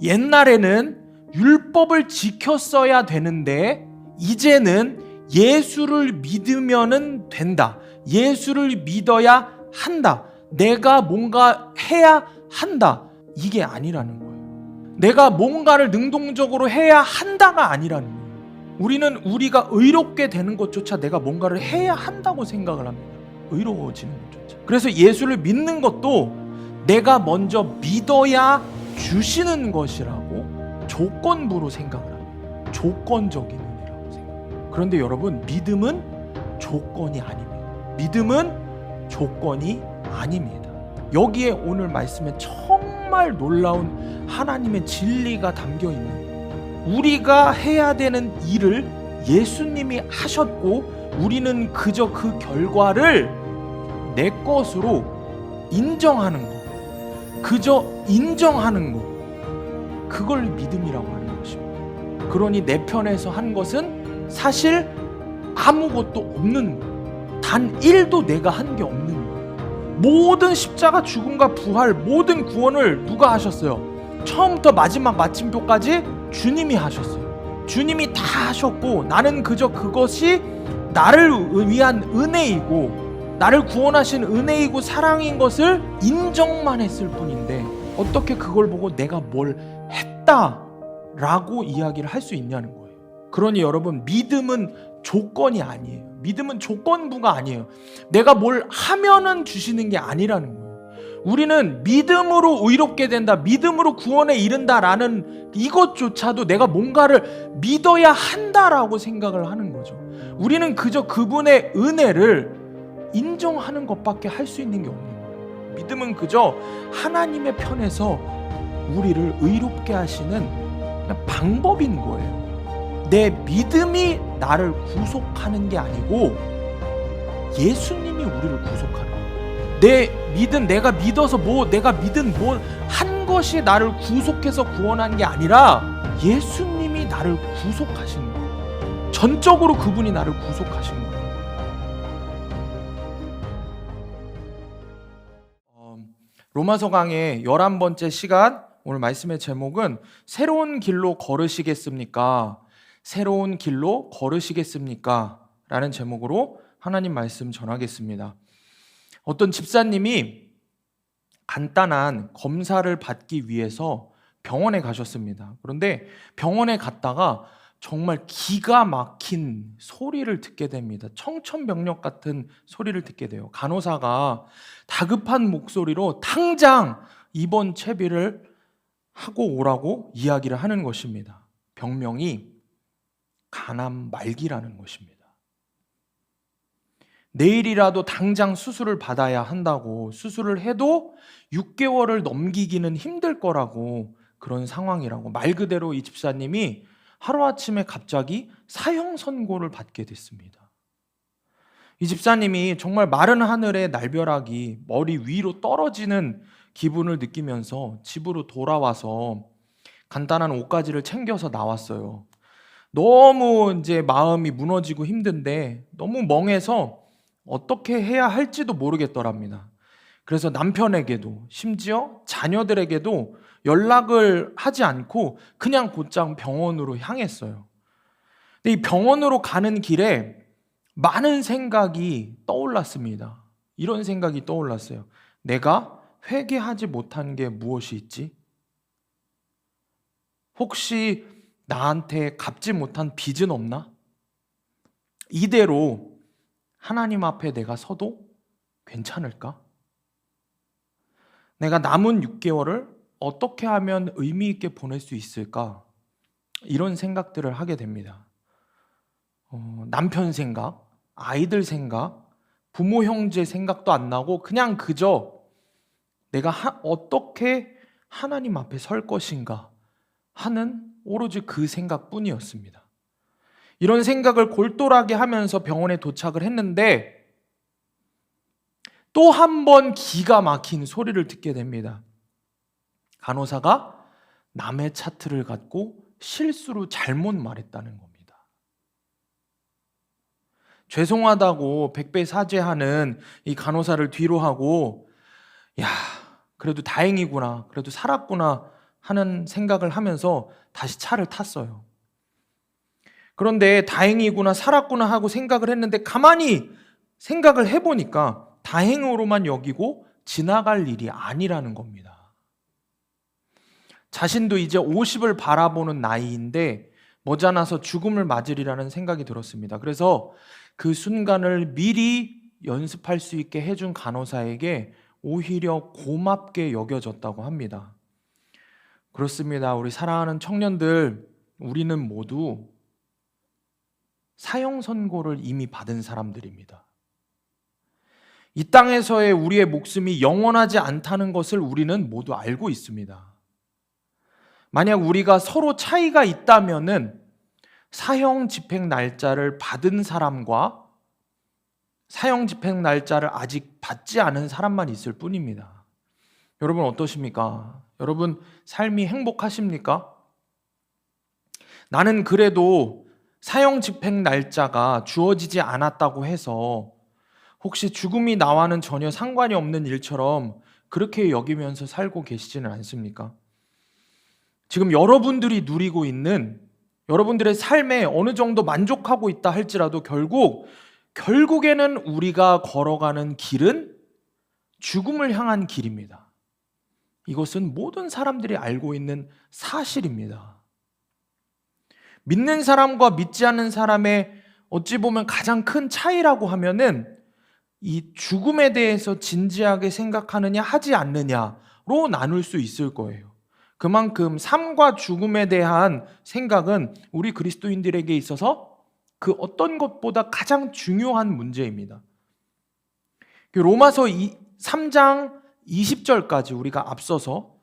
옛날에는 율법을 지켰어야 되는데 이제는 예수를 믿으면 된다. 예수를 믿어야 한다. 내가 뭔가 해야 한다. 이게 아니라는 거예요. 내가 뭔가를 능동적으로 해야 한다가 아니라는 거예요. 우리는 우리가 의롭게 되는 것조차 내가 뭔가를 해야 한다고 생각을 합니다. 의로워지는 것조차. 그래서 예수를 믿는 것도 내가 먼저 믿어야 주시는 것이라고 조건부로 생각을 합니다. 조건적인 의미라고 생각합니다. 그런데 여러분, 믿음은 조건이 아닙니다. 믿음은 조건이 아닙니다. 여기에 오늘 말씀에 정말 놀라운 하나님의 진리가 담겨 있는, 우리가 해야 되는 일을 예수님이 하셨고 우리는 그저 그 결과를 내 것으로 인정하는 것, 그저 인정하는 것, 그걸 믿음이라고 하는 것입니다. 그러니 내 편에서 한 것은 사실 아무것도 없는 것, 단 1도 내가 한 게 없는 것. 모든 십자가 죽음과 부활, 모든 구원을 누가 하셨어요? 처음부터 마지막 마침표까지 주님이 하셨어요. 주님이 다 하셨고 나는 그저 그것이 나를 위한 은혜이고 나를 구원하신 은혜이고 사랑인 것을 인정만 했을 뿐인데 어떻게 그걸 보고 내가 뭘 했다라고 이야기를 할 수 있냐는 거예요. 그러니 여러분, 믿음은 조건이 아니에요. 믿음은 조건부가 아니에요. 내가 뭘 하면은 주시는 게 아니라는 거예요. 우리는 믿음으로 의롭게 된다, 믿음으로 구원에 이른다라는 이것조차도 내가 뭔가를 믿어야 한다라고 생각을 하는 거죠. 우리는 그저 그분의 은혜를 인정하는 것밖에 할 수 있는 게 없는 거예요. 믿음은 그저 하나님의 편에서 우리를 의롭게 하시는 그냥 방법인 거예요. 내 믿음이 나를 구속하는 게 아니고 예수님이 우리를 구속하는 거예요. 내가 믿어서 내가 믿은 한 것이 나를 구속해서 구원한 게 아니라 예수님이 나를 구속하신 거예요. 전적으로 그분이 나를 구속하신 거예요. 로마서 강의 11번째 시간, 오늘 말씀의 제목은 새로운 길로 걸으시겠습니까? 새로운 길로 걸으시겠습니까? 라는 제목으로 하나님 말씀 전하겠습니다. 어떤 집사님이 간단한 검사를 받기 위해서 병원에 가셨습니다. 그런데 병원에 갔다가 정말 기가 막힌 소리를 듣게 됩니다. 청천벽력 같은 소리를 듣게 돼요. 간호사가 다급한 목소리로 당장 입원 채비를 하고 오라고 이야기를 하는 것입니다. 병명이 간암 말기라는 것입니다. 내일이라도 당장 수술을 받아야 한다고, 수술을 해도 6개월을 넘기기는 힘들 거라고, 그런 상황이라고. 말 그대로 이 집사님이 하루아침에 갑자기 사형 선고를 받게 됐습니다. 이 집사님이 정말 마른 하늘의 날벼락이 머리 위로 떨어지는 기분을 느끼면서 집으로 돌아와서 간단한 옷가지를 챙겨서 나왔어요. 너무 이제 마음이 무너지고 힘든데 너무 멍해서 어떻게 해야 할지도 모르겠더랍니다. 그래서 남편에게도 심지어 자녀들에게도 연락을 하지 않고 그냥 곧장 병원으로 향했어요. 근데 이 병원으로 가는 길에 많은 생각이 떠올랐습니다. 이런 생각이 떠올랐어요. 내가 회개하지 못한 게 무엇이 있지? 혹시 나한테 갚지 못한 빚은 없나? 이대로 하나님 앞에 내가 서도 괜찮을까? 내가 남은 6개월을 어떻게 하면 의미 있게 보낼 수 있을까? 이런 생각들을 하게 됩니다. 남편 생각, 아이들 생각, 부모 형제 생각도 안 나고 그냥 그저 내가 어떻게 하나님 앞에 설 것인가 하는 오로지 그 생각뿐이었습니다. 이런 생각을 골똘하게 하면서 병원에 도착을 했는데 또 한 번 기가 막힌 소리를 듣게 됩니다. 간호사가 남의 차트를 갖고 실수로 잘못 말했다는 겁니다. 죄송하다고 백배 사죄하는 이 간호사를 뒤로 하고, 야, 그래도 다행이구나, 그래도 살았구나 하는 생각을 하면서 다시 차를 탔어요. 그런데 다행이구나, 살았구나 하고 생각을 했는데 가만히 생각을 해보니까 다행으로만 여기고 지나갈 일이 아니라는 겁니다. 자신도 이제 50을 바라보는 나이인데 머지않아서 죽음을 맞으리라는 생각이 들었습니다. 그래서 그 순간을 미리 연습할 수 있게 해준 간호사에게 오히려 고맙게 여겨졌다고 합니다. 그렇습니다. 우리 사랑하는 청년들, 우리는 모두 사형 선고를 이미 받은 사람들입니다. 이 땅에서의 우리의 목숨이 영원하지 않다는 것을 우리는 모두 알고 있습니다. 만약 우리가 서로 차이가 있다면은 사형 집행 날짜를 받은 사람과 사형 집행 날짜를 아직 받지 않은 사람만 있을 뿐입니다. 여러분 어떠십니까? 여러분 삶이 행복하십니까? 나는 그래도 사형 집행 날짜가 주어지지 않았다고 해서 혹시 죽음이 나와는 전혀 상관이 없는 일처럼 그렇게 여기면서 살고 계시지는 않습니까? 지금 여러분들이 누리고 있는 여러분들의 삶에 어느 정도 만족하고 있다 할지라도 결국에는 우리가 걸어가는 길은 죽음을 향한 길입니다. 이것은 모든 사람들이 알고 있는 사실입니다. 믿는 사람과 믿지 않는 사람의 어찌 보면 가장 큰 차이라고 하면은 이 죽음에 대해서 진지하게 생각하느냐 하지 않느냐로 나눌 수 있을 거예요. 그만큼 삶과 죽음에 대한 생각은 우리 그리스도인들에게 있어서 그 어떤 것보다 가장 중요한 문제입니다. 로마서 3장 20절까지 우리가 앞서서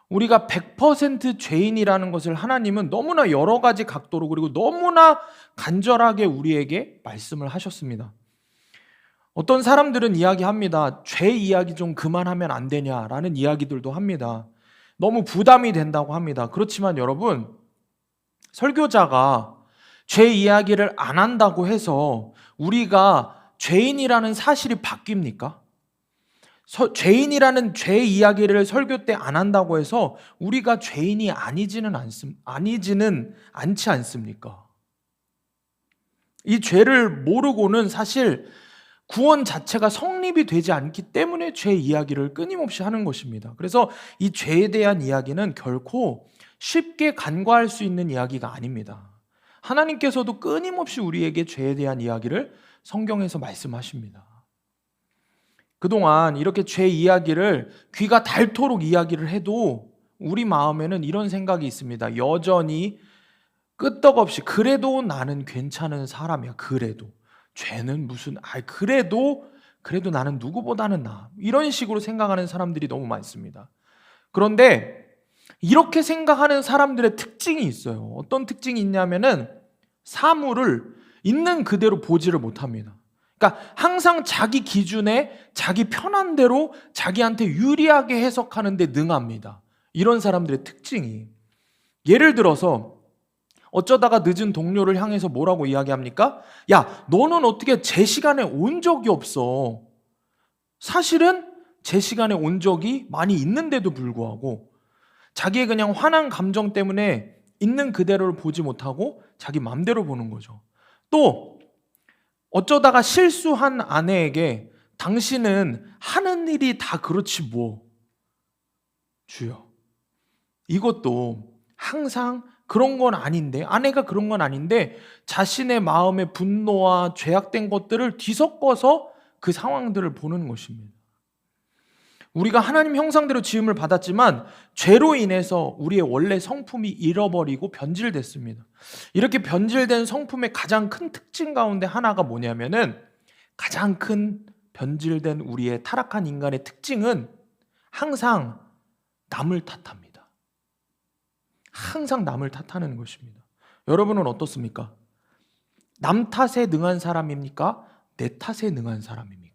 우리가 100% 죄인이라는 것을 하나님은 너무나 여러 가지 각도로 그리고 너무나 간절하게 우리에게 말씀을 하셨습니다. 어떤 사람들은 이야기합니다. 죄 이야기 좀 그만하면 안 되냐라는 이야기들도 합니다. 너무 부담이 된다고 합니다. 그렇지만 여러분, 설교자가 죄 이야기를 안 한다고 해서 우리가 죄인이라는 사실이 바뀝니까? 죄인이라는 죄 이야기를 설교 때 안 한다고 해서 우리가 죄인이 아니지는 않지 않습니까? 이 죄를 모르고는 사실 구원 자체가 성립이 되지 않기 때문에 죄 이야기를 끊임없이 하는 것입니다. 그래서 이 죄에 대한 이야기는 결코 쉽게 간과할 수 있는 이야기가 아닙니다. 하나님께서도 끊임없이 우리에게 죄에 대한 이야기를 성경에서 말씀하십니다. 그동안 이렇게 죄 이야기를 귀가 닳도록 이야기를 해도 우리 마음에는 이런 생각이 있습니다. 여전히 끄떡없이 그래도 나는 괜찮은 사람이야. 그래도 죄는 무슨 그래도 나는 누구보다는 나. 이런 식으로 생각하는 사람들이 너무 많습니다. 그런데 이렇게 생각하는 사람들의 특징이 있어요. 어떤 특징이 있냐면은 사물을 있는 그대로 보지를 못합니다. 그러니까 항상 자기 기준에 자기 편한 대로 자기한테 유리하게 해석하는 데 능합니다. 이런 사람들의 특징이. 예를 들어서 어쩌다가 늦은 동료를 향해서 뭐라고 이야기합니까? 야, 너는 어떻게 제 시간에 온 적이 없어. 사실은 제 시간에 온 적이 많이 있는데도 불구하고 자기의 그냥 화난 감정 때문에 있는 그대로를 보지 못하고 자기 맘대로 보는 거죠. 또 어쩌다가 실수한 아내에게 당신은 하는 일이 다 그렇지 뭐. 주여. 이것도 항상 그런 건 아닌데, 아내가 그런 건 아닌데 자신의 마음의 분노와 죄악된 것들을 뒤섞어서 그 상황들을 보는 것입니다. 우리가 하나님 형상대로 지음을 받았지만 죄로 인해서 우리의 원래 성품이 잃어버리고 변질됐습니다. 이렇게 변질된 성품의 가장 큰 특징 가운데 하나가 뭐냐면은 가장 큰 변질된 우리의 타락한 인간의 특징은 항상 남을 탓합니다. 항상 남을 탓하는 것입니다. 여러분은 어떻습니까? 남 탓에 능한 사람입니까? 내 탓에 능한 사람입니까?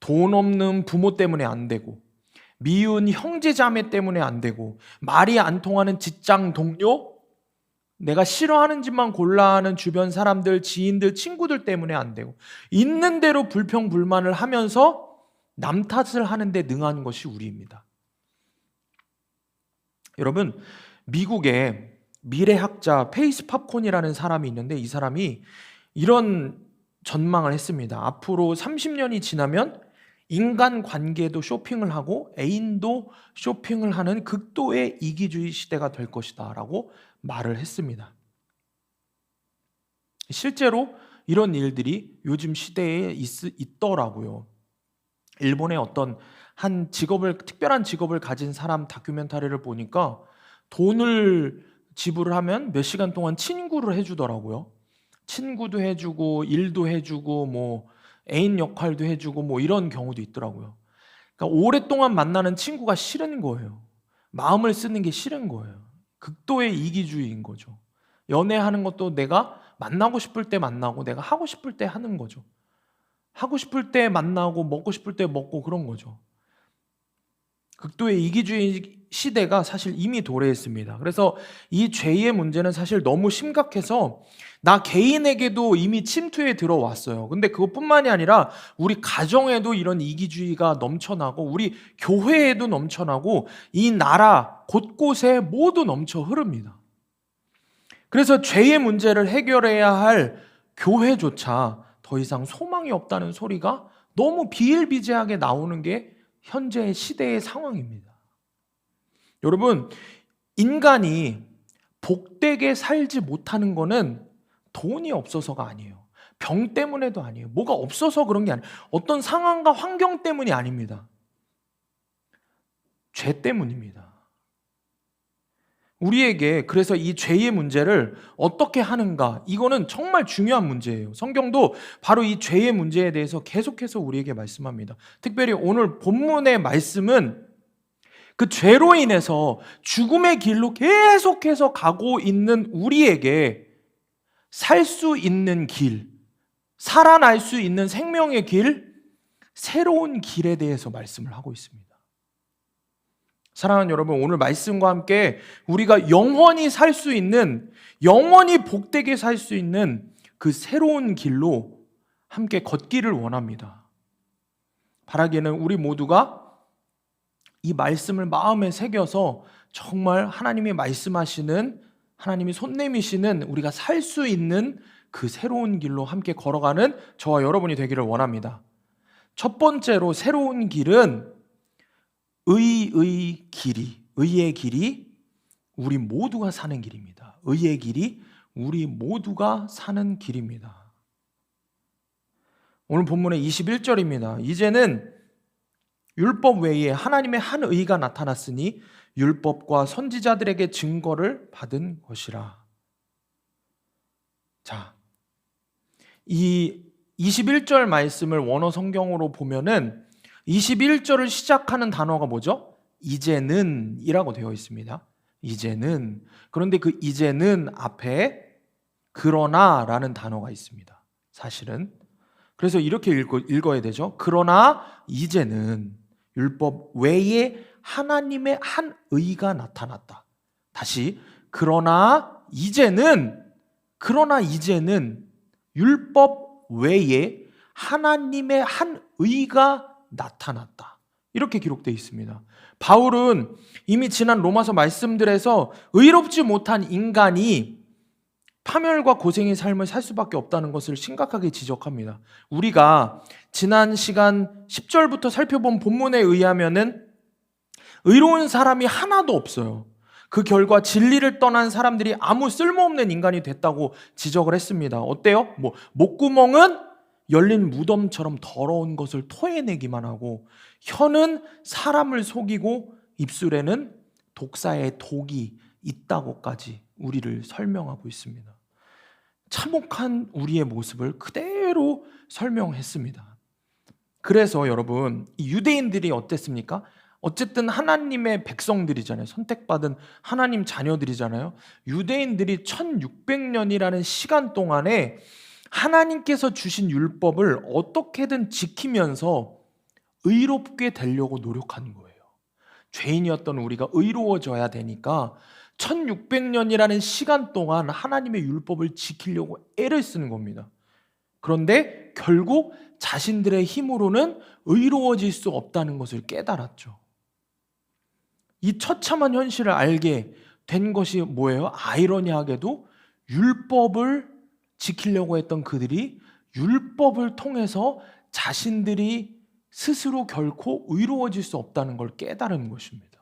돈 없는 부모 때문에 안 되고, 미운 형제 자매 때문에 안 되고, 말이 안 통하는 직장 동료, 내가 싫어하는 짓만 골라 하는 주변 사람들, 지인들, 친구들 때문에 안 되고, 있는 대로 불평불만을 하면서 남 탓을 하는데 능한 것이 우리입니다. 여러분, 미국에 미래학자 페이스 팝콘이라는 사람이 있는데 이 사람이 이런 전망을 했습니다. 앞으로 30년이 지나면 인간 관계도 쇼핑을 하고 애인도 쇼핑을 하는 극도의 이기주의 시대가 될 것이다 라고 말을 했습니다. 실제로 이런 일들이 요즘 시대에 있더라고요. 일본의 어떤 특별한 직업을 가진 사람 다큐멘터리를 보니까 돈을 지불을 하면 몇 시간 동안 친구를 해주더라고요. 친구도 해주고 일도 해주고 뭐 애인 역할도 해주고 뭐 이런 경우도 있더라고요. 그러니까 오랫동안 만나는 친구가 싫은 거예요. 마음을 쓰는 게 싫은 거예요. 극도의 이기주의인 거죠. 연애하는 것도 내가 만나고 싶을 때 만나고 내가 하고 싶을 때 하는 거죠. 하고 싶을 때 만나고 먹고 싶을 때 먹고 그런 거죠. 극도의 이기주의 시대가 사실 이미 도래했습니다. 그래서 이 죄의 문제는 사실 너무 심각해서 나 개인에게도 이미 침투해 들어왔어요. 근데 그것뿐만이 아니라 우리 가정에도 이런 이기주의가 넘쳐나고 우리 교회에도 넘쳐나고 이 나라 곳곳에 모두 넘쳐 흐릅니다. 그래서 죄의 문제를 해결해야 할 교회조차 더 이상 소망이 없다는 소리가 너무 비일비재하게 나오는 게 현재 시대의 상황입니다. 여러분, 인간이 복되게 살지 못하는 거는 돈이 없어서가 아니에요. 병 때문에도 아니에요. 뭐가 없어서 그런 게 아니에요. 어떤 상황과 환경 때문이 아닙니다. 죄 때문입니다. 우리에게 그래서 이 죄의 문제를 어떻게 하는가, 이거는 정말 중요한 문제예요. 성경도 바로 이 죄의 문제에 대해서 계속해서 우리에게 말씀합니다. 특별히 오늘 본문의 말씀은 그 죄로 인해서 죽음의 길로 계속해서 가고 있는 우리에게 살 수 있는 길, 살아날 수 있는 생명의 길, 새로운 길에 대해서 말씀을 하고 있습니다. 사랑하는 여러분, 오늘 말씀과 함께 우리가 영원히 살 수 있는, 영원히 복되게 살 수 있는 그 새로운 길로 함께 걷기를 원합니다. 바라기는 우리 모두가 이 말씀을 마음에 새겨서 정말 하나님이 말씀하시는, 하나님이 손 내미시는 우리가 살 수 있는 그 새로운 길로 함께 걸어가는 저와 여러분이 되기를 원합니다. 첫 번째로 새로운 길은 의의 길이 우리 모두가 사는 길입니다. 의의 길이 우리 모두가 사는 길입니다. 오늘 본문의 21절입니다. 이제는 율법 외에 하나님의 한 의가 나타났으니 율법과 선지자들에게 증거를 받은 것이라. 자, 이 21절 말씀을 원어 성경으로 보면은 21절을 시작하는 단어가 뭐죠? 이제는 이라고 되어 있습니다. 이제는. 그런데 그 이제는 앞에 그러나 라는 단어가 있습니다. 사실은. 그래서 이렇게 읽어야 되죠. 그러나 이제는 율법 외에 하나님의 한 의가 나타났다. 다시 그러나 이제는 율법 외에 하나님의 한 의가 나타났다. 이렇게 기록되어 있습니다. 바울은 이미 지난 로마서 말씀들에서 의롭지 못한 인간이 파멸과 고생의 삶을 살 수밖에 없다는 것을 심각하게 지적합니다. 우리가 지난 시간 10절부터 살펴본 본문에 의하면은 의로운 사람이 하나도 없어요. 그 결과 진리를 떠난 사람들이 아무 쓸모없는 인간이 됐다고 지적을 했습니다. 어때요? 목구멍은 열린 무덤처럼 더러운 것을 토해내기만 하고 혀는 사람을 속이고 입술에는 독사의 독이 있다고까지 우리를 설명하고 있습니다. 참혹한 우리의 모습을 그대로 설명했습니다. 그래서 여러분, 이 유대인들이 어땠습니까? 어쨌든 하나님의 백성들이잖아요. 선택받은 하나님 자녀들이잖아요. 유대인들이 1600년이라는 시간 동안에 하나님께서 주신 율법을 어떻게든 지키면서 의롭게 되려고 노력하는 거예요. 죄인이었던 우리가 의로워져야 되니까 1600년이라는 시간 동안 하나님의 율법을 지키려고 애를 쓰는 겁니다. 그런데 결국 자신들의 힘으로는 의로워질 수 없다는 것을 깨달았죠. 이 처참한 현실을 알게 된 것이 뭐예요? 아이러니하게도 율법을 지키려고 했던 그들이 율법을 통해서 자신들이 스스로 결코 의로워질 수 없다는 걸 깨달은 것입니다.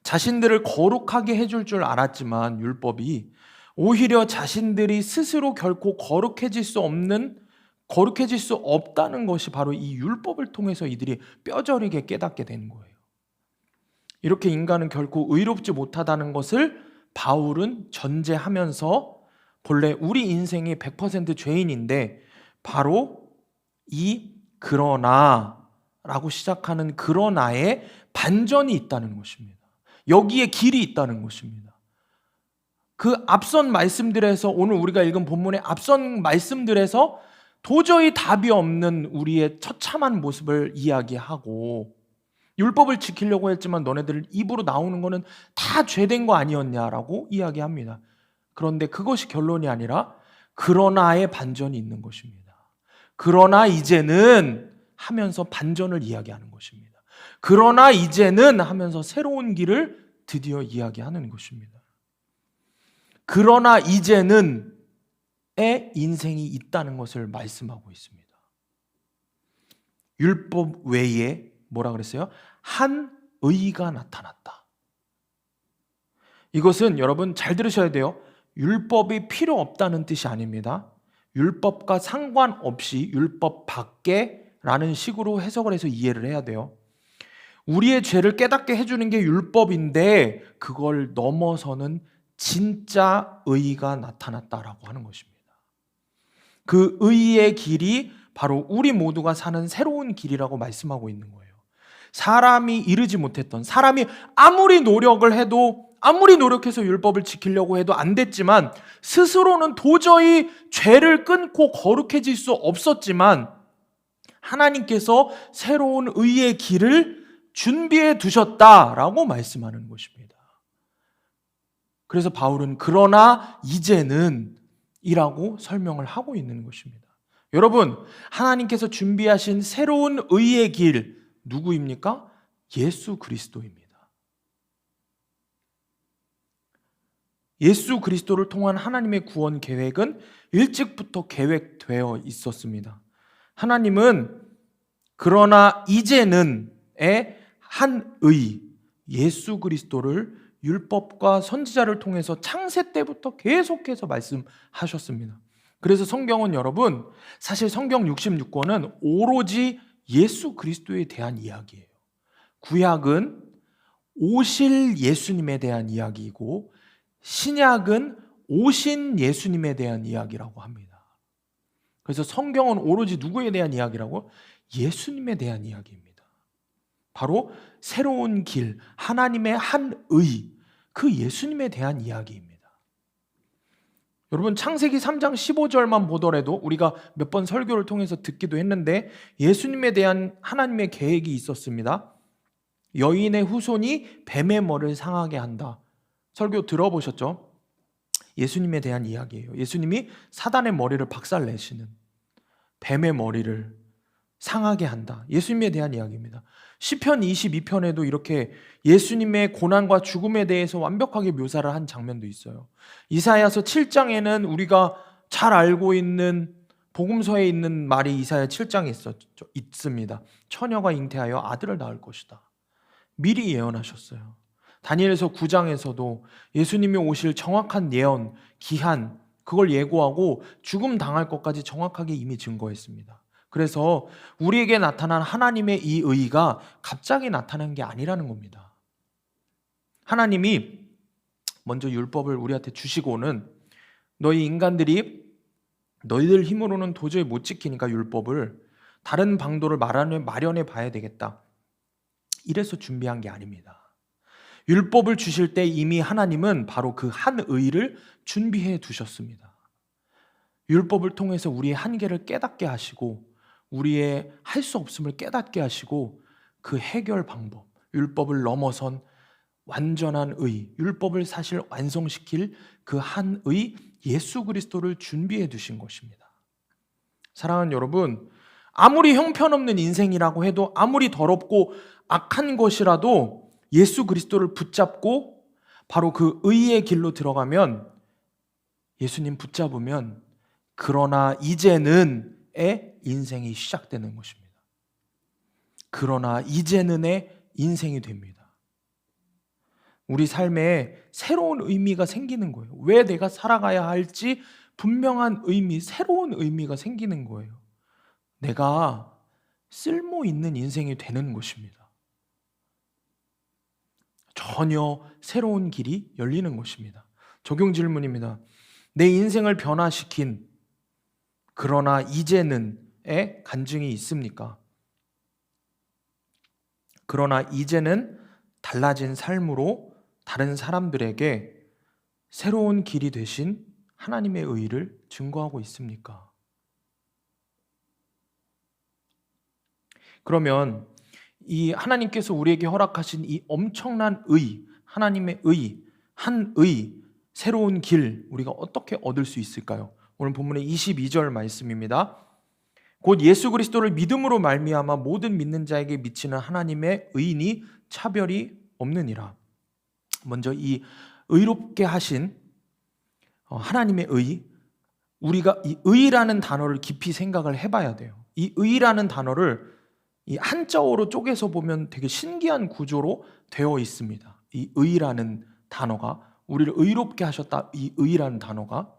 자신들을 거룩하게 해줄 줄 알았지만 율법이 오히려 자신들이 스스로 결코 거룩해질 수 없다는 것이 바로 이 율법을 통해서 이들이 뼈저리게 깨닫게 된 거예요. 이렇게 인간은 결코 의롭지 못하다는 것을 바울은 전제하면서 본래 우리 인생이 100% 죄인인데 바로 이 그러나라고 시작하는 그러나에 반전이 있다는 것입니다. 여기에 길이 있다는 것입니다. 그 앞선 말씀들에서, 오늘 우리가 읽은 본문의 앞선 말씀들에서 도저히 답이 없는 우리의 처참한 모습을 이야기하고, 율법을 지키려고 했지만 너네들 입으로 나오는 거는 다 죄된 거 아니었냐라고 이야기합니다. 그런데 그것이 결론이 아니라 그러나의 반전이 있는 것입니다. 그러나 이제는 하면서 반전을 이야기하는 것입니다. 그러나 이제는 하면서 새로운 길을 드디어 이야기하는 것입니다. 그러나 이제는의 인생이 있다는 것을 말씀하고 있습니다. 율법 외에 뭐라 그랬어요? 한 의가 나타났다. 이것은 여러분 잘 들으셔야 돼요. 율법이 필요 없다는 뜻이 아닙니다. 율법과 상관없이 율법 밖에라는 식으로 해석을 해서 이해를 해야 돼요. 우리의 죄를 깨닫게 해주는 게 율법인데 그걸 넘어서는 진짜 의가 나타났다라고 하는 것입니다. 그 의의 길이 바로 우리 모두가 사는 새로운 길이라고 말씀하고 있는 거예요. 사람이 이르지 못했던, 사람이 아무리 노력을 해도, 아무리 노력해서 율법을 지키려고 해도 안 됐지만 스스로는 도저히 죄를 끊고 거룩해질 수 없었지만 하나님께서 새로운 의의 길을 준비해 두셨다라고 말씀하는 것입니다. 그래서 바울은 그러나 이제는 이라고 설명을 하고 있는 것입니다. 여러분, 하나님께서 준비하신 새로운 의의 길 누구입니까? 예수 그리스도입니다. 예수 그리스도를 통한 하나님의 구원 계획은 일찍부터 계획되어 있었습니다. 하나님은 그러나 이제는의 한 의, 예수 그리스도를 율법과 선지자를 통해서 창세 때부터 계속해서 말씀하셨습니다. 그래서 성경은 여러분, 사실 성경 66권은 오로지 예수 그리스도에 대한 이야기예요. 구약은 오실 예수님에 대한 이야기이고 신약은 오신 예수님에 대한 이야기라고 합니다. 그래서 성경은 오로지 누구에 대한 이야기라고? 예수님에 대한 이야기입니다. 바로 새로운 길, 하나님의 한 의, 그 예수님에 대한 이야기입니다. 여러분, 창세기 3장 15절만 보더라도 우리가 몇 번 설교를 통해서 듣기도 했는데 예수님에 대한 하나님의 계획이 있었습니다. 여인의 후손이 뱀의 머리를 상하게 한다. 설교 들어보셨죠? 예수님에 대한 이야기예요. 예수님이 사단의 머리를 박살내시는, 뱀의 머리를 상하게 한다. 예수님에 대한 이야기입니다. 시편 22편에도 이렇게 예수님의 고난과 죽음에 대해서 완벽하게 묘사를 한 장면도 있어요. 이사야서 7장에는 우리가 잘 알고 있는 복음서에 있는 말이 이사야 7장에 있습니다. 처녀가 잉태하여 아들을 낳을 것이다. 미리 예언하셨어요. 다니엘서 9장에서도 예수님이 오실 정확한 예언, 기한, 그걸 예고하고 죽음 당할 것까지 정확하게 이미 증거했습니다. 그래서 우리에게 나타난 하나님의 이 의가 갑자기 나타난 게 아니라는 겁니다. 하나님이 먼저 율법을 우리한테 주시고는 너희 인간들이 너희들 힘으로는 도저히 못 지키니까 율법을 다른 방도를 마련해 봐야 되겠다. 이래서 준비한 게 아닙니다. 율법을 주실 때 이미 하나님은 바로 그 한 의를 준비해 두셨습니다. 율법을 통해서 우리의 한계를 깨닫게 하시고 우리의 할 수 없음을 깨닫게 하시고 그 해결 방법, 율법을 넘어선 완전한 의, 율법을 사실 완성시킬 그 한 의, 예수 그리스도를 준비해 두신 것입니다. 사랑하는 여러분, 아무리 형편없는 인생이라고 해도, 아무리 더럽고 악한 것이라도 예수 그리스도를 붙잡고 바로 그 의의 길로 들어가면, 예수님 붙잡으면 그러나 이제는의 인생이 시작되는 것입니다. 그러나 이제는의 인생이 됩니다. 우리 삶에 새로운 의미가 생기는 거예요. 왜 내가 살아가야 할지 분명한 의미, 새로운 의미가 생기는 거예요. 내가 쓸모 있는 인생이 되는 것입니다. 전혀 새로운 길이 열리는 것입니다. 적용 질문입니다. 내 인생을 변화시킨 그러나 이제는의 간증이 있습니까? 그러나 이제는 달라진 삶으로 다른 사람들에게 새로운 길이 되신 하나님의 의를 증거하고 있습니까? 그러면 이 하나님께서 우리에게 허락하신 이 엄청난 의, 하나님의 의, 한 의, 새로운 길, 우리가 어떻게 얻을 수 있을까요? 오늘 본문의 22절 말씀입니다. 곧 예수 그리스도를 믿음으로 말미암아 모든 믿는 자에게 미치는 하나님의 의인이 차별이 없느니라. 먼저 이 의롭게 하신 하나님의 의, 우리가 이 의라는 단어를 깊이 생각을 해봐야 돼요. 이 의라는 단어를 이 한자어로 쪼개서 보면 되게 신기한 구조로 되어 있습니다. 이 의라는 단어가, 우리를 의롭게 하셨다, 이 의라는 단어가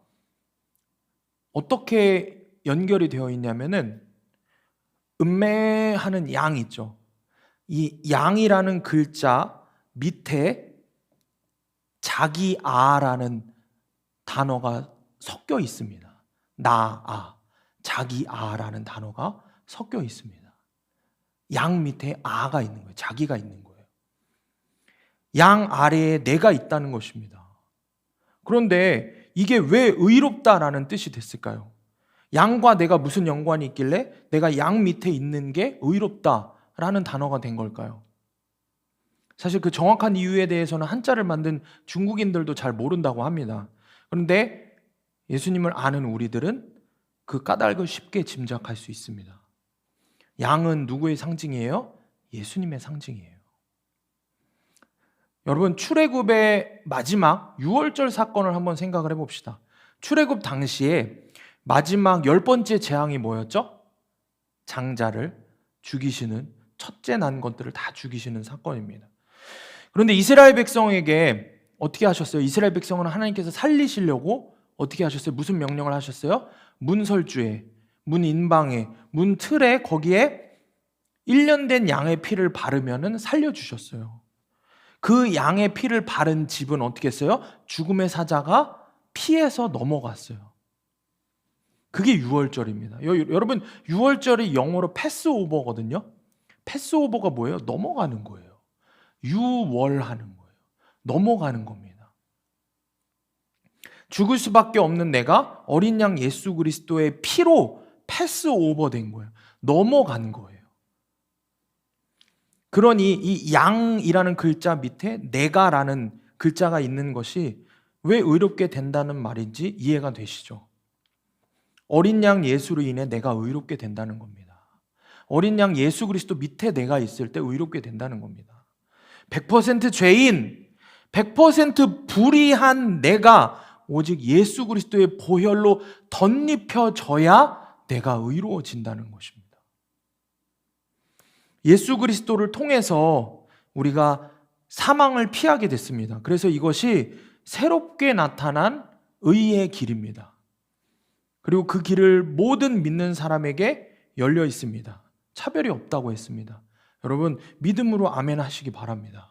어떻게 연결이 되어 있냐면은, 음매하는 양 있죠. 이 양이라는 글자 밑에 자기아라는 단어가 섞여 있습니다. 나아, 자기아라는 단어가 섞여 있습니다. 양 밑에 아가 있는 거예요. 자기가 있는 거예요. 양 아래에 내가 있다는 것입니다. 그런데 이게 왜 의롭다라는 뜻이 됐을까요? 양과 내가 무슨 연관이 있길래 내가 양 밑에 있는 게 의롭다라는 단어가 된 걸까요? 사실 그 정확한 이유에 대해서는 한자를 만든 중국인들도 잘 모른다고 합니다. 그런데 예수님을 아는 우리들은 그 까닭을 쉽게 짐작할 수 있습니다. 양은 누구의 상징이에요? 예수님의 상징이에요. 여러분, 출애굽의 마지막 6월절 사건을 한번 생각을 해봅시다. 출애굽 당시에 마지막 10번째 재앙이 뭐였죠? 장자를 죽이시는, 첫째 난 것들을 다 죽이시는 사건입니다. 그런데 이스라엘 백성에게 어떻게 하셨어요? 이스라엘 백성은 하나님께서 살리시려고 어떻게 하셨어요? 무슨 명령을 하셨어요? 문설주에, 문 인방에, 문 틀에, 거기에 1년 된 양의 피를 바르면은 살려주셨어요. 그 양의 피를 바른 집은 어떻게 했어요? 죽음의 사자가 피해서 넘어갔어요. 그게 유월절입니다. 여러분, 유월절이 영어로 패스오버거든요. 패스오버가 뭐예요? 넘어가는 거예요. 유월하는 거예요. 넘어가는 겁니다. 죽을 수밖에 없는 내가 어린 양 예수 그리스도의 피로 패스오버 된 거예요. 넘어간 거예요. 그러니 이 양이라는 글자 밑에 내가라는 글자가 있는 것이 왜 의롭게 된다는 말인지 이해가 되시죠? 어린 양 예수로 인해 내가 의롭게 된다는 겁니다. 어린 양 예수 그리스도 밑에 내가 있을 때 의롭게 된다는 겁니다. 100% 죄인, 100% 불의한 내가 오직 예수 그리스도의 보혈로 덧입혀져야 내가 의로워진다는 것입니다. 예수 그리스도를 통해서 우리가 사망을 피하게 됐습니다. 그래서 이것이 새롭게 나타난 의의 길입니다. 그리고 그 길을 모든 믿는 사람에게 열려 있습니다. 차별이 없다고 했습니다. 여러분, 믿음으로 아멘 하시기 바랍니다.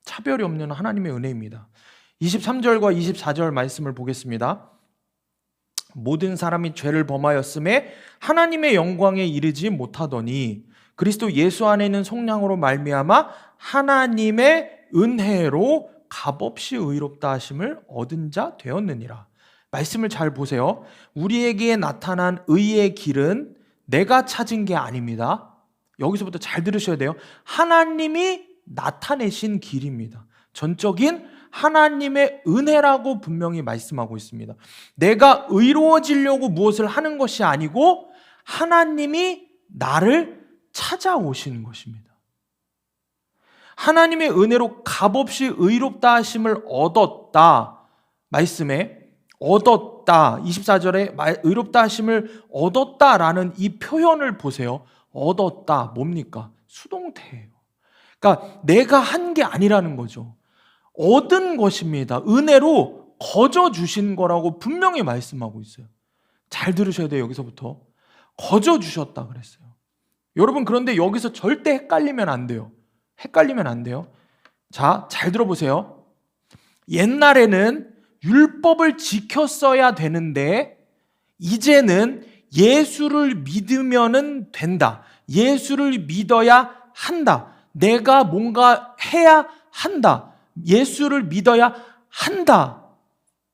차별이 없는 하나님의 은혜입니다. 23절과 24절 말씀을 보겠습니다. 모든 사람이 죄를 범하였음에 하나님의 영광에 이르지 못하더니 그리스도 예수 안에 있는 속량으로 말미암아 하나님의 은혜로 값없이 의롭다 하심을 얻은 자 되었느니라. 말씀을 잘 보세요. 우리에게 나타난 의의 길은 내가 찾은 게 아닙니다. 여기서부터 잘 들으셔야 돼요. 하나님이 나타내신 길입니다. 전적인 하나님의 은혜라고 분명히 말씀하고 있습니다. 내가 의로워지려고 무엇을 하는 것이 아니고 하나님이 나를 찾아오시는 것입니다. 하나님의 은혜로 값없이 의롭다 하심을 얻었다. 말씀에 얻었다. 24절에 의롭다 하심을 얻었다라는 이 표현을 보세요. 얻었다. 뭡니까? 수동태예요. 그러니까 내가 한 게 아니라는 거죠. 얻은 것입니다. 은혜로 거저 주신 거라고 분명히 말씀하고 있어요. 잘 들으셔야 돼요. 여기서부터. 거저 주셨다 그랬어요. 여러분, 그런데 여기서 절대 헷갈리면 안 돼요. 헷갈리면 안 돼요. 자, 잘 들어보세요. 옛날에는 율법을 지켰어야 되는데 이제는 예수를 믿으면 된다. 예수를 믿어야 한다. 내가 뭔가 해야 한다. 예수를 믿어야 한다.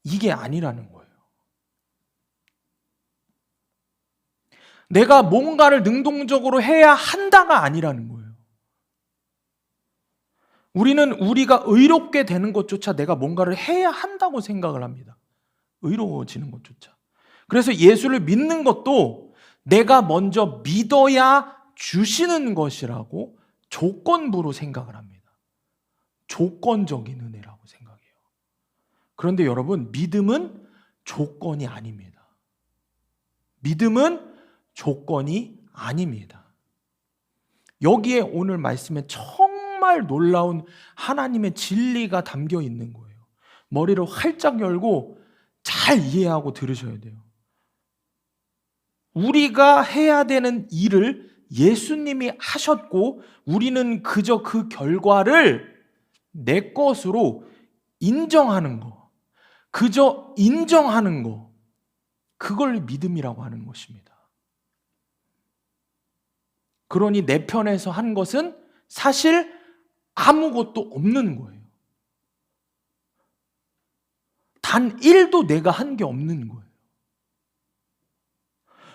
이게 아니라는 거예요. 내가 뭔가를 능동적으로 해야 한다가 아니라는 거예요. 우리는 우리가 의롭게 되는 것조차 내가 뭔가를 해야 한다고 생각을 합니다. 의로워지는 것조차. 그래서 예수를 믿는 것도 내가 먼저 믿어야 주시는 것이라고 조건부로 생각을 합니다. 조건적인 은혜라고 생각해요. 그런데 여러분, 믿음은 조건이 아닙니다. 믿음은 조건이 아닙니다. 여기에 오늘 말씀에 정말 놀라운 하나님의 진리가 담겨 있는 거예요. 머리를 활짝 열고 잘 이해하고 들으셔야 돼요. 우리가 해야 되는 일을 예수님이 하셨고 우리는 그저 그 결과를 내 것으로 인정하는 거, 그저 인정하는 거, 그걸 믿음이라고 하는 것입니다. 그러니 내 편에서 한 것은 사실 아무것도 없는 거예요. 단 1도 내가 한 게 없는 거예요.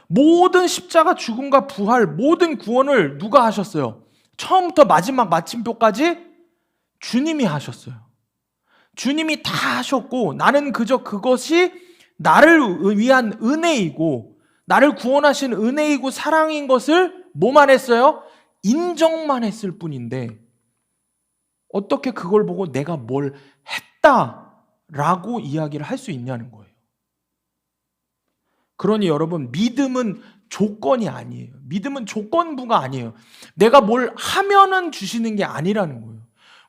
모든 십자가 죽음과 부활, 모든 구원을 누가 하셨어요? 처음부터 마지막 마침표까지 주님이 하셨어요. 주님이 다 하셨고 나는 그저 그것이 나를 위한 은혜이고 나를 구원하신 은혜이고 사랑인 것을 뭐만 했어요? 인정만 했을 뿐인데 어떻게 그걸 보고 내가 뭘 했다라고 이야기를 할 수 있냐는 거예요. 그러니 여러분, 믿음은 조건이 아니에요. 믿음은 조건부가 아니에요. 내가 뭘 하면은 주시는 게 아니라는 거예요.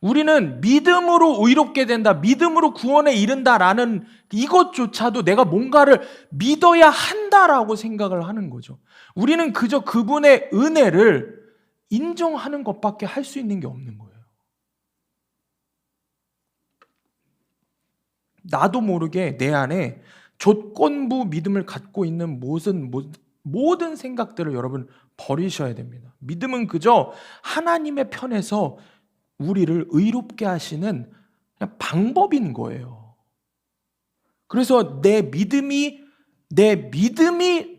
우리는 믿음으로 의롭게 된다, 믿음으로 구원에 이른다라는 이것조차도 내가 뭔가를 믿어야 한다라고 생각을 하는 거죠. 우리는 그저 그분의 은혜를 인정하는 것밖에 할 수 있는 게 없는 거예요. 나도 모르게 내 안에 조건부 믿음을 갖고 있는 모든 생각들을 여러분 버리셔야 됩니다. 믿음은 그저 하나님의 편에서 우리를 의롭게 하시는 그냥 방법인 거예요. 그래서 내 믿음이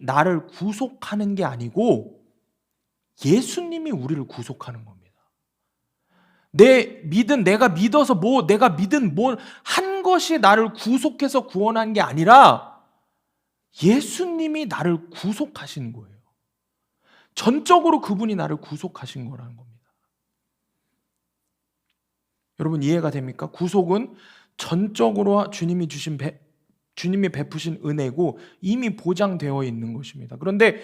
나를 구속하는 게 아니고 예수님이 우리를 구속하는 겁니다. 내가 믿어서 내가 믿은 한 것이 나를 구속해서 구원한 게 아니라 예수님이 나를 구속하신 거예요. 전적으로 그분이 나를 구속하신 거라는 겁니다. 여러분 이해가 됩니까? 구속은 전적으로 주님이 베푸신 은혜고 이미 보장되어 있는 것입니다. 그런데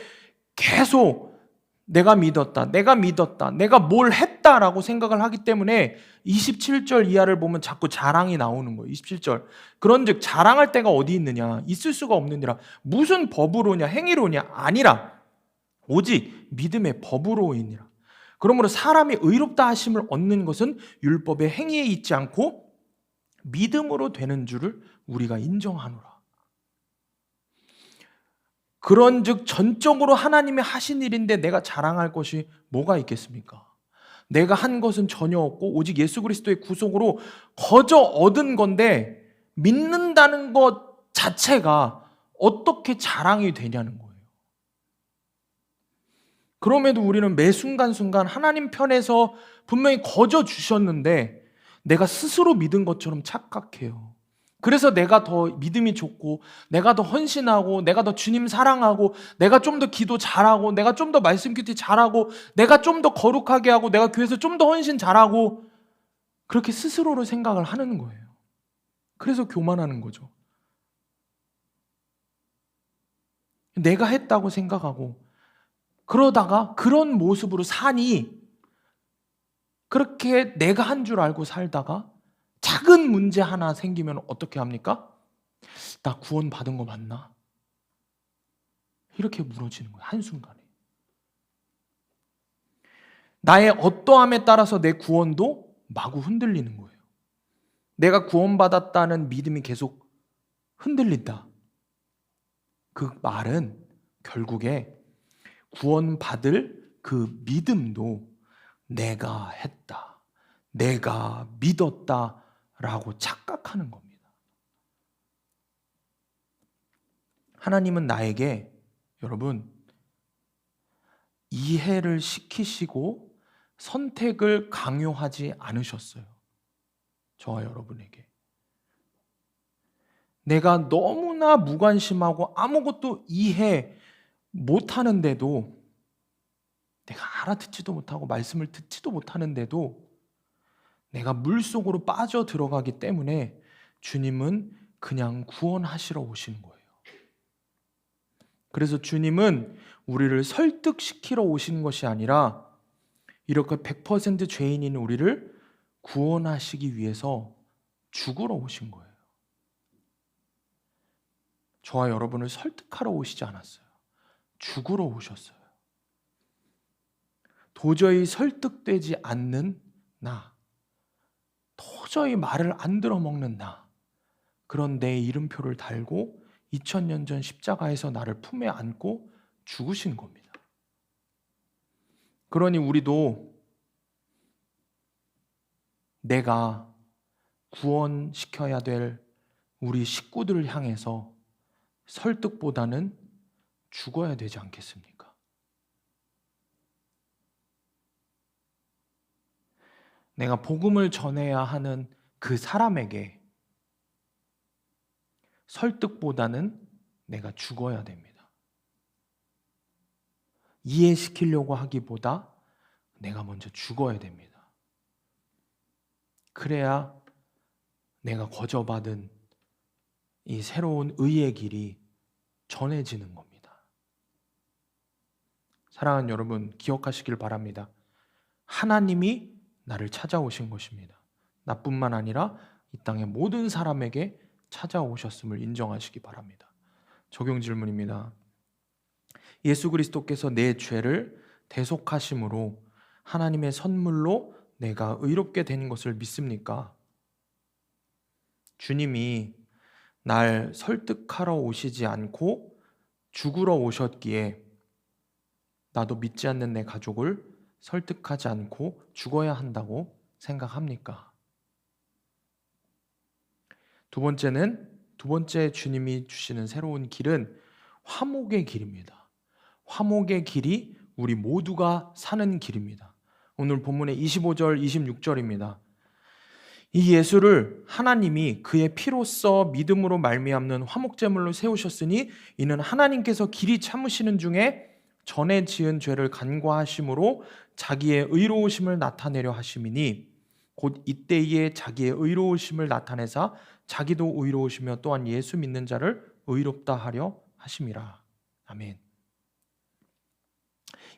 계속 내가 믿었다, 내가 뭘 했다라고 생각을 하기 때문에 27절 이하를 보면 자꾸 자랑이 나오는 거예요. 27절. 그런즉 자랑할 때가 어디 있느냐? 있을 수가 없느니라. 무슨 법으로냐? 행위로냐? 아니라 오직 믿음의 법으로이니라. 그러므로 사람이 의롭다 하심을 얻는 것은 율법의 행위에 있지 않고 믿음으로 되는 줄을 우리가 인정하노라. 그런즉 전적으로 하나님이 하신 일인데 내가 자랑할 것이 뭐가 있겠습니까? 내가 한 것은 전혀 없고 오직 예수 그리스도의 구속으로 거저 얻은 건데 믿는다는 것 자체가 어떻게 자랑이 되냐는 거예요. 그럼에도 우리는 매 순간순간 하나님 편에서 분명히 거저 주셨는데 내가 스스로 믿은 것처럼 착각해요. 그래서 내가 더 믿음이 좋고, 내가 더 헌신하고, 내가 더 주님 사랑하고, 내가 좀 더 기도 잘하고, 내가 좀 더 말씀 큐티 잘하고, 내가 좀 더 거룩하게 하고, 내가 교회에서 좀 더 헌신 잘하고, 그렇게 스스로로 생각을 하는 거예요. 그래서 교만하는 거죠. 내가 했다고 생각하고, 그러다가 그런 모습으로 사니, 그렇게 내가 한 줄 알고 살다가 작은 문제 하나 생기면 어떻게 합니까? 나 구원 받은 거 맞나? 이렇게 물어지는 거예요. 한순간에. 나의 어떠함에 따라서 내 구원도 마구 흔들리는 거예요. 내가 구원받았다는 믿음이 계속 흔들린다. 그 말은 결국에 구원받을 그 믿음도 내가 했다, 내가 믿었다 라고 착각하는 겁니다. 하나님은 나에게, 여러분, 이해를 시키시고 선택을 강요하지 않으셨어요. 저와 여러분에게. 내가 너무나 무관심하고 아무것도 이해 못하는데도, 내가 알아듣지도 못하고 말씀을 듣지도 못하는데도 내가 물속으로 빠져 들어가기 때문에 주님은 그냥 구원하시러 오시는 거예요. 그래서 주님은 우리를 설득시키러 오시는 것이 아니라 이렇게 100% 죄인인 우리를 구원하시기 위해서 죽으러 오신 거예요. 저와 여러분을 설득하러 오시지 않았어요. 죽으러 오셨어요. 도저히 설득되지 않는 나, 도저히 말을 안 들어먹는 나, 그런 내 이름표를 달고 2000년 전 십자가에서 나를 품에 안고 죽으신 겁니다. 그러니 우리도 내가 구원시켜야 될 우리 식구들을 향해서 설득보다는 죽어야 되지 않겠습니까? 내가 복음을 전해야 하는 그 사람에게 설득보다는 내가 죽어야 됩니다. 이해시키려고 하기보다 내가 먼저 죽어야 됩니다. 그래야 내가 거저받은 이 새로운 의의 길이 전해지는 겁니다. 사랑하는 여러분, 기억하시길 바랍니다. 하나님이 나를 찾아오신 것입니다. 나뿐만 아니라 이 땅의 모든 사람에게 찾아오셨음을 인정하시기 바랍니다. 적용 질문입니다. 예수 그리스도께서 내 죄를 대속하심으로 하나님의 선물로 내가 의롭게 된 것을 믿습니까? 주님이 날 설득하러 오시지 않고 죽으러 오셨기에 나도 믿지 않는 내 가족을 설득하지 않고 죽어야 한다고 생각합니까? 두 번째 주님이 주시는 새로운 길은 화목의 길입니다. 화목의 길이 우리 모두가 사는 길입니다. 오늘 본문의 25절, 26절입니다. 이 예수를 하나님이 그의 피로써 믿음으로 말미암는 화목제물로 세우셨으니 이는 하나님께서 길이 참으시는 중에 전에 지은 죄를 간과하심으로 자기의 의로우심을 나타내려 하심이니 곧 이때에 자기의 의로우심을 나타내사 자기도 의로우시며 또한 예수 믿는 자를 의롭다 하려 하심이라. 아멘.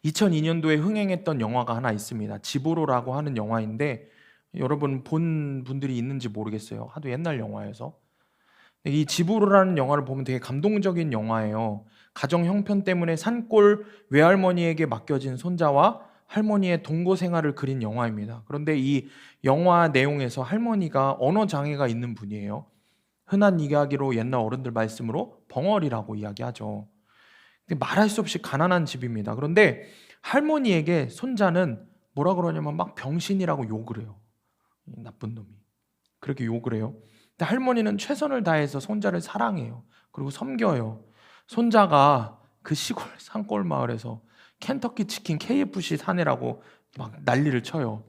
2002년도에 흥행했던 영화가 하나 있습니다. 지보로라고 하는 영화인데 여러분 본 분들이 있는지 모르겠어요. 하도 옛날 영화여서. 이 지보로라는 영화를 보면 되게 감동적인 영화예요. 가정 형편 때문에 산골 외할머니에게 맡겨진 손자와 할머니의 동거 생활을 그린 영화입니다. 그런데 이 영화 내용에서 할머니가 언어 장애가 있는 분이에요. 흔한 이야기로 옛날 어른들 말씀으로 벙어리라고 이야기하죠. 근데 말할 수 없이 가난한 집입니다. 그런데 할머니에게 손자는 뭐라 그러냐면 막 병신이라고 욕을 해요. 나쁜 놈이. 그렇게 욕을 해요. 근데 할머니는 최선을 다해서 손자를 사랑해요. 그리고 섬겨요. 손자가 그 시골 산골 마을에서 켄터키 치킨 KFC 사내라고 막 난리를 쳐요.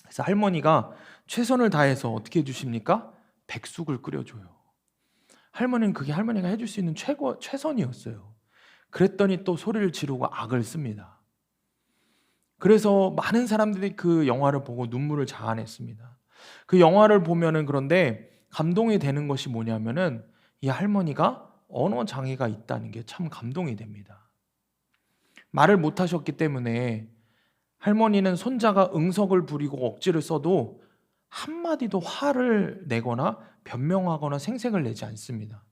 그래서 할머니가 최선을 다해서 어떻게 해주십니까? 백숙을 끓여줘요. 할머니는 그게 할머니가 해줄 수 있는 최선이었어요. 그랬더니 또 소리를 지르고 악을 씁니다. 그래서 많은 사람들이 그 영화를 보고 눈물을 자아냈습니다. 그 영화를 보면은 그런데 감동이 되는 것이 뭐냐면은 이 할머니가 언어 장애가 있다는 게 참 감동이 됩니다. 말을 못 하셨기 때문에 할머니는 손자가 응석을 부리고 억지를 써도 한마디도 화를 내거나 변명하거나 생색을 내지 않습니다.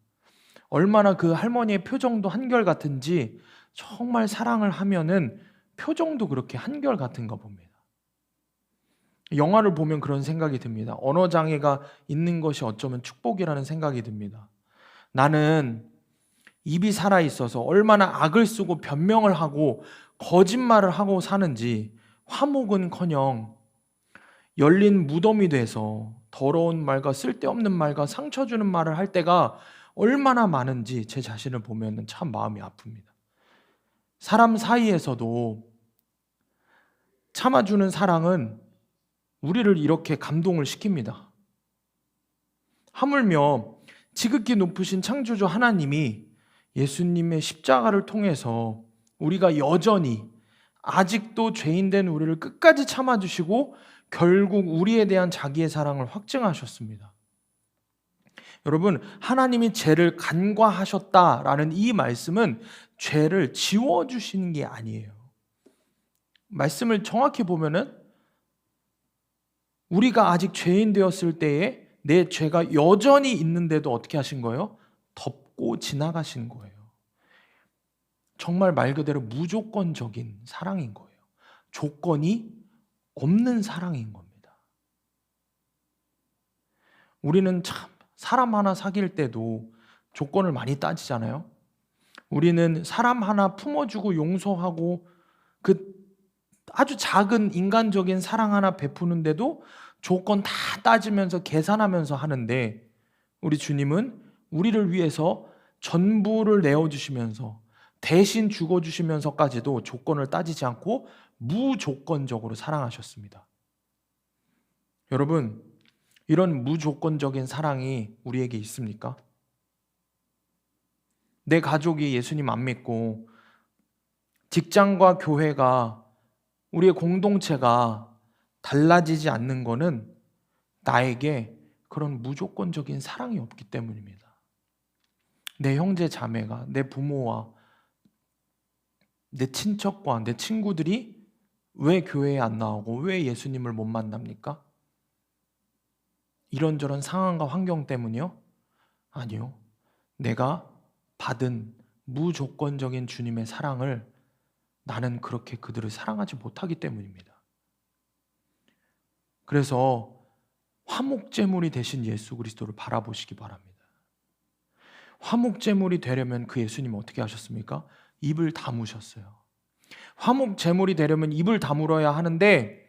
얼마나 그 할머니의 표정도 한결같은지 정말 사랑을 하면은 표정도 그렇게 한결같은가 봅니다. 영화를 보면 그런 생각이 듭니다. 언어 장애가 있는 것이 어쩌면 축복이라는 생각이 듭니다. 나는 입이 살아있어서 얼마나 악을 쓰고 변명을 하고 거짓말을 하고 사는지 화목은커녕 열린 무덤이 돼서 더러운 말과 쓸데없는 말과 상처 주는 말을 할 때가 얼마나 많은지 제 자신을 보면 참 마음이 아픕니다. 사람 사이에서도 참아주는 사랑은 우리를 이렇게 감동을 시킵니다. 하물며 지극히 높으신 창조주 하나님이 예수님의 십자가를 통해서 우리가 여전히 아직도 죄인된 우리를 끝까지 참아주시고 결국 우리에 대한 자기의 사랑을 확증하셨습니다. 여러분, 하나님이 죄를 간과하셨다라는 이 말씀은 죄를 지워주시는 게 아니에요. 말씀을 정확히 보면은 우리가 아직 죄인 되었을 때에 내 죄가 여전히 있는데도 어떻게 하신 거예요? 덮고 지나가신 거예요. 정말 말 그대로 무조건적인 사랑인 거예요. 조건이 없는 사랑인 겁니다. 우리는 참 사람 하나 사귈 때도 조건을 많이 따지잖아요. 우리는 사람 하나 품어주고 용서하고 그 아주 작은 인간적인 사랑 하나 베푸는데도 조건 다 따지면서 계산하면서 하는데 우리 주님은 우리를 위해서 전부를 내어주시면서 대신 죽어주시면서까지도 조건을 따지지 않고 무조건적으로 사랑하셨습니다. 여러분, 이런 무조건적인 사랑이 우리에게 있습니까? 내 가족이 예수님 안 믿고 직장과 교회가 우리의 공동체가 달라지지 않는 것은 나에게 그런 무조건적인 사랑이 없기 때문입니다. 내 형제 자매가, 내 부모와 내 친척과 내 친구들이 왜 교회에 안 나오고 왜 예수님을 못 만납니까? 이런저런 상황과 환경 때문이요? 아니요. 내가 받은 무조건적인 주님의 사랑을 나는 그렇게 그들을 사랑하지 못하기 때문입니다. 그래서 화목제물이 되신 예수 그리스도를 바라보시기 바랍니다. 화목제물이 되려면 그 예수님은 어떻게 하셨습니까? 입을 다무셨어요. 화목제물이 되려면 입을 다물어야 하는데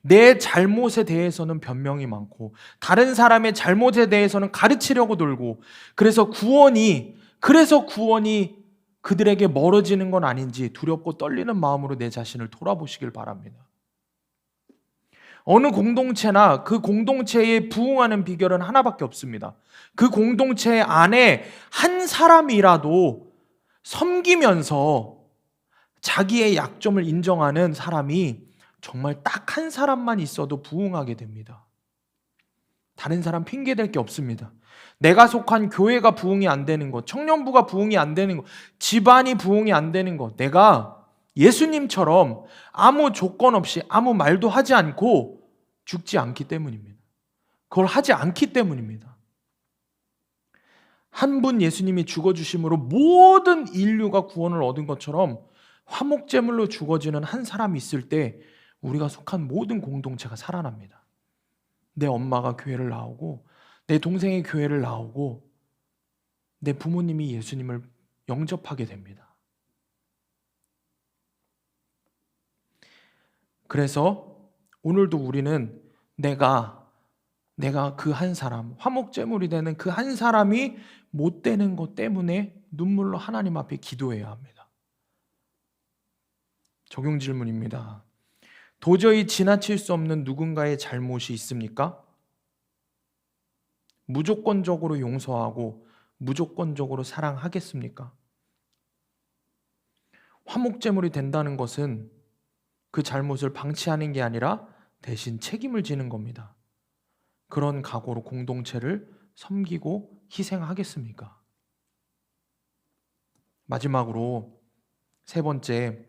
내 잘못에 대해서는 변명이 많고 다른 사람의 잘못에 대해서는 가르치려고 돌고 그래서 구원이 그들에게 멀어지는 건 아닌지 두렵고 떨리는 마음으로 내 자신을 돌아보시길 바랍니다. 어느 공동체나 그 공동체에 부응하는 비결은 하나밖에 없습니다. 그 공동체 안에 한 사람이라도 섬기면서 자기의 약점을 인정하는 사람이 정말 딱 한 사람만 있어도 부응하게 됩니다. 다른 사람 핑계댈 게 없습니다. 내가 속한 교회가 부응이 안 되는 것, 청년부가 부응이 안 되는 것, 집안이 부응이 안 되는 것, 내가 예수님처럼 아무 조건 없이 아무 말도 하지 않고 죽지 않기 때문입니다. 그걸 하지 않기 때문입니다. 한 분 예수님이 죽어주심으로 모든 인류가 구원을 얻은 것처럼 화목제물로 죽어지는 한 사람이 있을 때 우리가 속한 모든 공동체가 살아납니다. 내 엄마가 교회를 나오고 내 동생이 교회를 나오고 내 부모님이 예수님을 영접하게 됩니다. 그래서 오늘도 우리는 내가 그 한 사람, 화목제물이 되는 그 한 사람이 못 되는 것 때문에 눈물로 하나님 앞에 기도해야 합니다. 적용 질문입니다. 도저히 지나칠 수 없는 누군가의 잘못이 있습니까? 무조건적으로 용서하고 무조건적으로 사랑하겠습니까? 화목제물이 된다는 것은 그 잘못을 방치하는 게 아니라 대신 책임을 지는 겁니다. 그런 각오로 공동체를 섬기고 희생하겠습니까? 마지막으로 세 번째,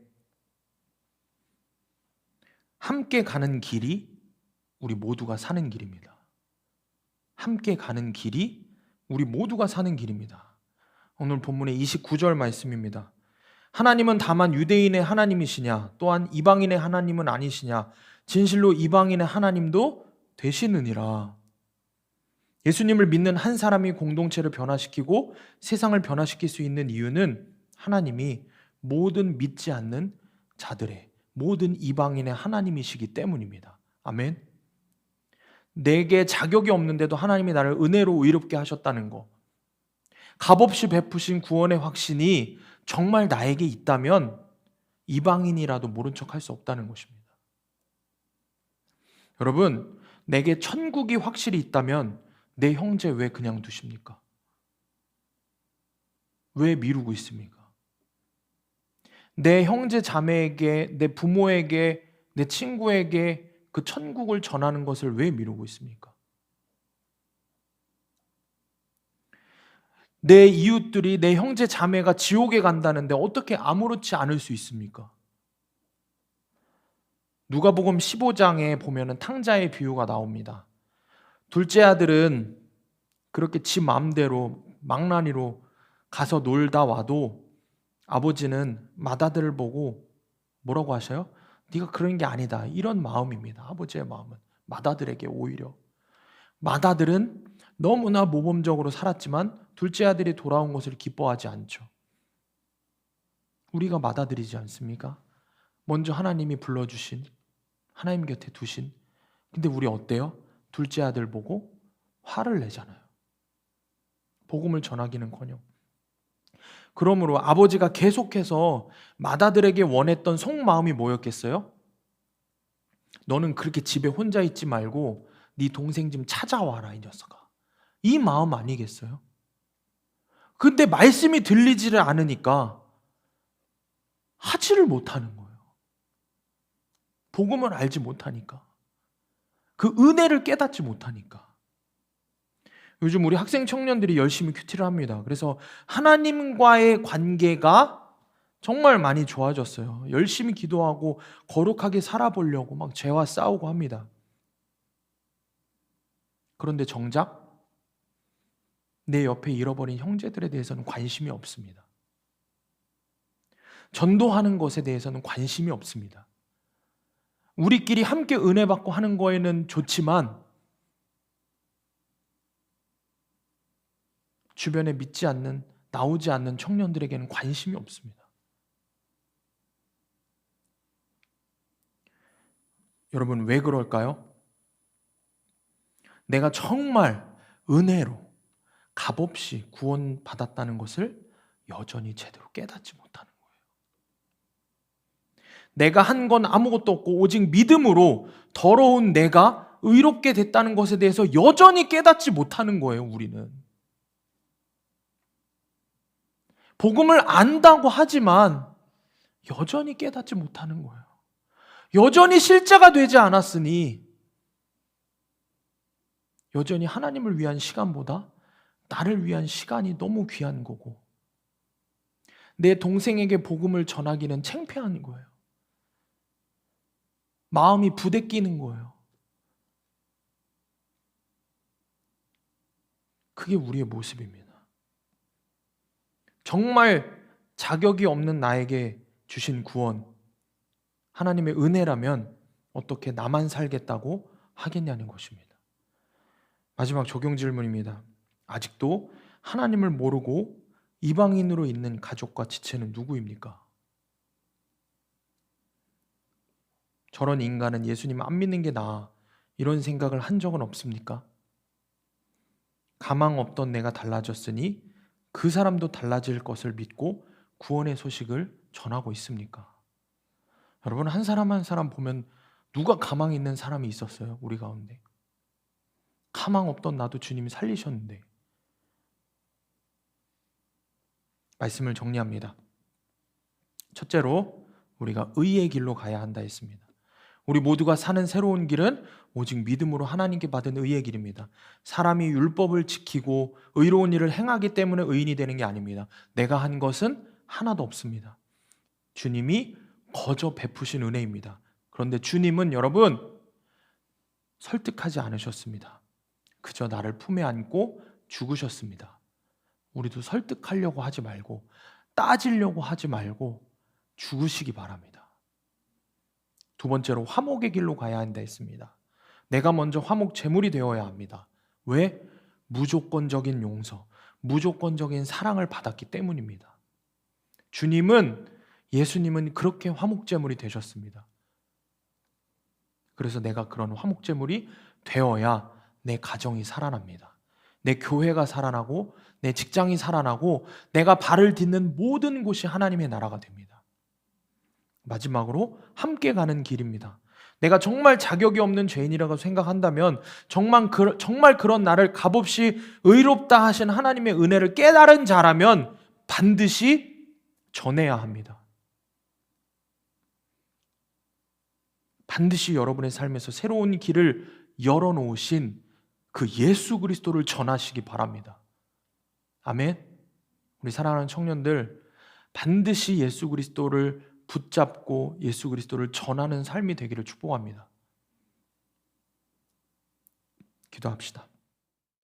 함께 가는 길이 우리 모두가 사는 길입니다. 함께 가는 길이 우리 모두가 사는 길입니다. 오늘 본문의 29절 말씀입니다. 하나님은 다만 유대인의 하나님이시냐 또한 이방인의 하나님은 아니시냐 진실로 이방인의 하나님도 되시느니라. 예수님을 믿는 한 사람이 공동체를 변화시키고 세상을 변화시킬 수 있는 이유는 하나님이 모든 믿지 않는 자들의, 모든 이방인의 하나님이시기 때문입니다. 아멘. 내게 자격이 없는데도 하나님이 나를 은혜로 의롭게 하셨다는 것, 값없이 베푸신 구원의 확신이 정말 나에게 있다면 이방인이라도 모른 척할 수 없다는 것입니다. 여러분, 내게 천국이 확실히 있다면 내 형제 왜 그냥 두십니까? 왜 미루고 있습니까? 내 형제 자매에게, 내 부모에게, 내 친구에게 그 천국을 전하는 것을 왜 미루고 있습니까? 내 이웃들이, 내 형제 자매가 지옥에 간다는데 어떻게 아무렇지 않을 수 있습니까? 누가복음 15장에 보면은 탕자의 비유가 나옵니다. 둘째 아들은 그렇게 지 마음대로 망나니로 가서 놀다 와도 아버지는 맏아들을 보고 뭐라고 하셔요? 네가 그런 게 아니다. 이런 마음입니다. 아버지의 마음은 맏아들에게 오히려. 맏아들은 너무나 모범적으로 살았지만 둘째 아들이 돌아온 것을 기뻐하지 않죠. 우리가 맏아들이지 않습니까? 먼저 하나님이 불러주신, 하나님 곁에 두신. 근데 우리 어때요? 둘째 아들 보고 화를 내잖아요. 복음을 전하기는커녕. 그러므로 아버지가 계속해서 맏아들에게 원했던 속마음이 뭐였겠어요? 너는 그렇게 집에 혼자 있지 말고 네 동생 좀 찾아와라, 이 녀석아. 이 마음 아니겠어요? 근데 말씀이 들리지를 않으니까 하지를 못하는 거예요. 복음을 알지 못하니까. 그 은혜를 깨닫지 못하니까. 요즘 우리 학생 청년들이 열심히 큐티를 합니다. 그래서 하나님과의 관계가 정말 많이 좋아졌어요. 열심히 기도하고 거룩하게 살아보려고 막 죄와 싸우고 합니다. 그런데 정작 내 옆에 잃어버린 형제들에 대해서는 관심이 없습니다. 전도하는 것에 대해서는 관심이 없습니다. 우리끼리 함께 은혜 받고 하는 거에는 좋지만 주변에 믿지 않는, 나오지 않는 청년들에게는 관심이 없습니다. 여러분, 왜 그럴까요? 내가 정말 은혜로 값없이 구원받았다는 것을 여전히 제대로 깨닫지 못하는 거예요. 내가 한 건 아무것도 없고 오직 믿음으로 더러운 내가 의롭게 됐다는 것에 대해서 여전히 깨닫지 못하는 거예요, 우리는. 복음을 안다고 하지만 여전히 깨닫지 못하는 거예요. 여전히 실제가 되지 않았으니 여전히 하나님을 위한 시간보다 나를 위한 시간이 너무 귀한 거고 내 동생에게 복음을 전하기는 창피한 거예요. 마음이 부대끼는 거예요. 그게 우리의 모습입니다. 정말 자격이 없는 나에게 주신 구원, 하나님의 은혜라면 어떻게 나만 살겠다고 하겠냐는 것입니다. 마지막 적용 질문입니다. 아직도 하나님을 모르고 이방인으로 있는 가족과 지체는 누구입니까? 저런 인간은 예수님 안 믿는 게 나아, 이런 생각을 한 적은 없습니까? 가망 없던 내가 달라졌으니 그 사람도 달라질 것을 믿고 구원의 소식을 전하고 있습니까? 여러분, 한 사람 한 사람 보면 누가 가망 있는 사람이 있었어요? 우리 가운데 가망 없던 나도 주님이 살리셨는데. 말씀을 정리합니다. 첫째로 우리가 의의 길로 가야 한다 했습니다. 우리 모두가 사는 새로운 길은 오직 믿음으로 하나님께 받은 의의 길입니다. 사람이 율법을 지키고 의로운 일을 행하기 때문에 의인이 되는 게 아닙니다. 내가 한 것은 하나도 없습니다. 주님이 거저 베푸신 은혜입니다. 그런데 주님은 여러분 설득하지 않으셨습니다. 그저 나를 품에 안고 죽으셨습니다. 우리도 설득하려고 하지 말고 따지려고 하지 말고 죽으시기 바랍니다. 두 번째로 화목의 길로 가야 한다 했습니다. 내가 먼저 화목 제물이 되어야 합니다. 왜? 무조건적인 용서, 무조건적인 사랑을 받았기 때문입니다. 예수님은 그렇게 화목 제물이 되셨습니다. 그래서 내가 그런 화목 제물이 되어야 내 가정이 살아납니다. 내 교회가 살아나고 내 직장이 살아나고 내가 발을 딛는 모든 곳이 하나님의 나라가 됩니다. 마지막으로 함께 가는 길입니다. 내가 정말 자격이 없는 죄인이라고 생각한다면 정말 그런 나를 값없이 의롭다 하신 하나님의 은혜를 깨달은 자라면 반드시 전해야 합니다. 반드시 여러분의 삶에서 새로운 길을 열어놓으신 그 예수 그리스도를 전하시기 바랍니다. 아멘. 우리 사랑하는 청년들, 반드시 예수 그리스도를 붙잡고 예수 그리스도를 전하는 삶이 되기를 축복합니다. 기도합시다.